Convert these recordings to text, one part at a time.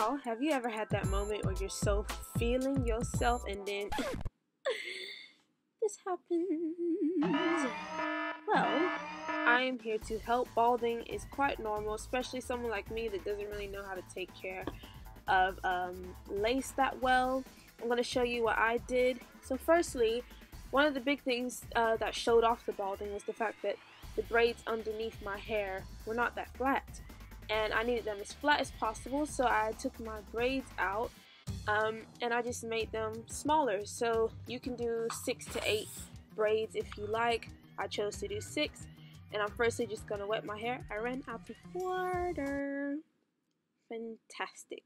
Y'all, have you ever had that moment where you're so feeling yourself and then this happens? Well, I am here to help. Balding is quite normal, especially someone like me that doesn't really know how to take care of lace that well. I'm going to show you what I did. So firstly, one of the big things that showed off the balding was the fact that the braids underneath my hair were not that flat, and I needed them as flat as possible. So I took my braids out and I just made them smaller. So you can do 6 to 8 braids if you like. I chose to do 6, and I'm firstly just gonna wet my hair. I ran out of water. Fantastic.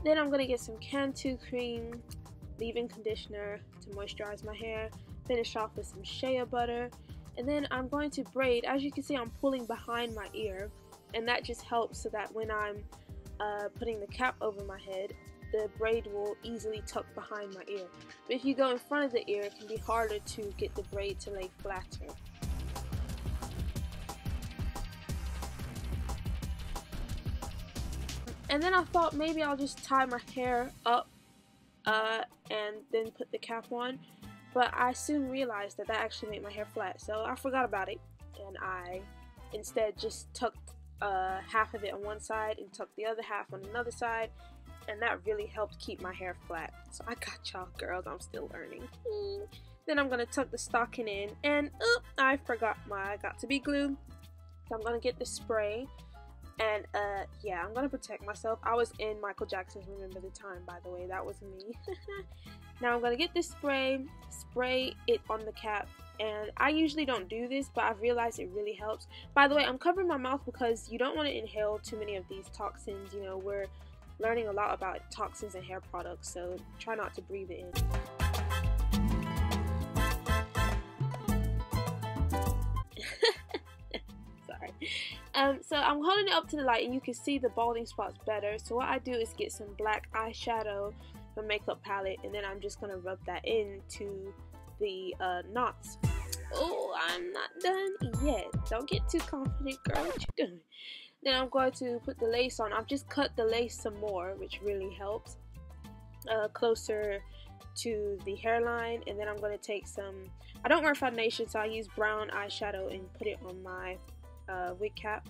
Then I'm gonna get some Cantu cream, leave-in conditioner to moisturize my hair, finish off with some shea butter, and then I'm going to braid. As you can see, I'm pulling behind my ear, and that just helps so that when I'm putting the cap over my head, the braid will easily tuck behind my ear. But if you go in front of the ear, it can be harder to get the braid to lay flatter. And then I thought maybe I'll just tie my hair up and then put the cap on, but I soon realized that actually made my hair flat, so I forgot about it, and I instead just tucked half of it on one side and tucked the other half on another side, and that really helped keep my hair flat. So I got y'all, girls, I'm still learning. Then I'm gonna tuck the stocking in, and I forgot my got-to-be glue, so I'm gonna get the spray. And yeah, I'm gonna protect myself. I was in Michael Jackson's Remember the Time, by the way. That was me. Now I'm gonna get this spray it on the cap, and I usually don't do this, but I've realized it really helps. By the way, I'm covering my mouth because you don't want to inhale too many of these toxins. You know, we're learning a lot about toxins and hair products, so try not to breathe it in. So I'm holding it up to the light and you can see the balding spots better. So what I do is get some black eyeshadow from makeup palette, and then I'm just going to rub that into the knots. Oh, I'm not done yet. Don't get too confident, girl. What you doing? Then I'm going to put the lace on. I've just cut the lace some more, which really helps. Closer to the hairline, and then I'm going to take some, I don't wear foundation, so I use brown eyeshadow and put it on my wig cap.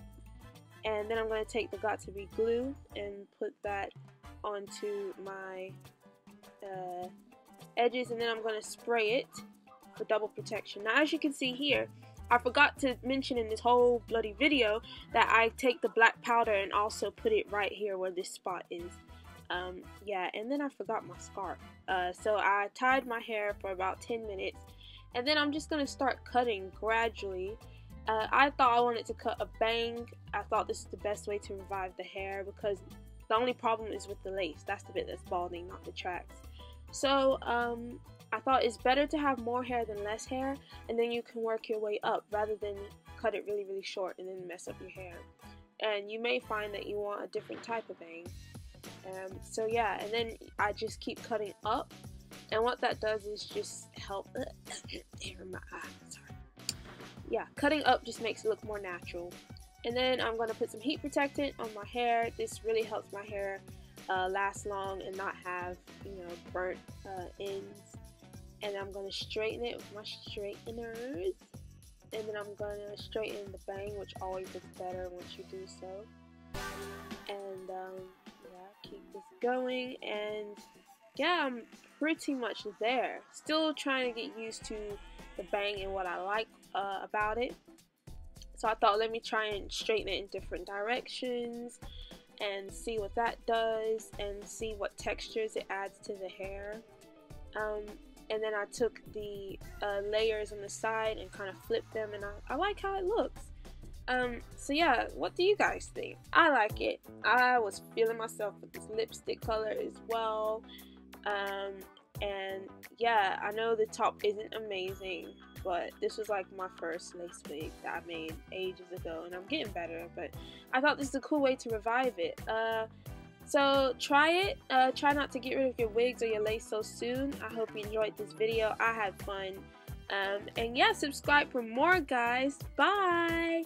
And then I'm going to take the got-to-be glue and put that onto my edges, and then I'm going to spray it for double protection. Now as you can see here, I forgot to mention in this whole bloody video that I take the black powder and also put it right here where this spot is. Yeah, and then I forgot my scarf. So I tied my hair for about 10 minutes, and then I'm just going to start cutting gradually. I thought I wanted to cut a bang. I thought this is the best way to revive the hair because the only problem is with the lace. That's the bit that's balding, not the tracks. So I thought it's better to have more hair than less hair, and then you can work your way up rather than cut it really, really short and then mess up your hair. And you may find that you want a different type of bang. So yeah, and then I just keep cutting up, and what that does is just help. Hair in my eye. Sorry. Yeah, cutting up just makes it look more natural. And then I'm going to put some heat protectant on my hair. This really helps my hair last long and not have, you know, burnt ends. And I'm going to straighten it with my straighteners. And then I'm going to straighten the bang, which always looks better once you do so. And yeah, keep this going. And yeah, I'm pretty much there. Still trying to get used to the bang and what I like about it. So I thought, let me try and straighten it in different directions and see what that does and see what textures it adds to the hair. And then I took the layers on the side and kind of flipped them, and I like how it looks. So yeah, what do you guys think? I like it. I was feeling myself with this lipstick color as well. And yeah, I know the top isn't amazing, but this was like my first lace wig that I made ages ago, and I'm getting better, but I thought this is a cool way to revive it. So try it. Try not to get rid of your wigs or your lace so soon. I hope you enjoyed this video. I had fun. And yeah, subscribe for more, guys. Bye!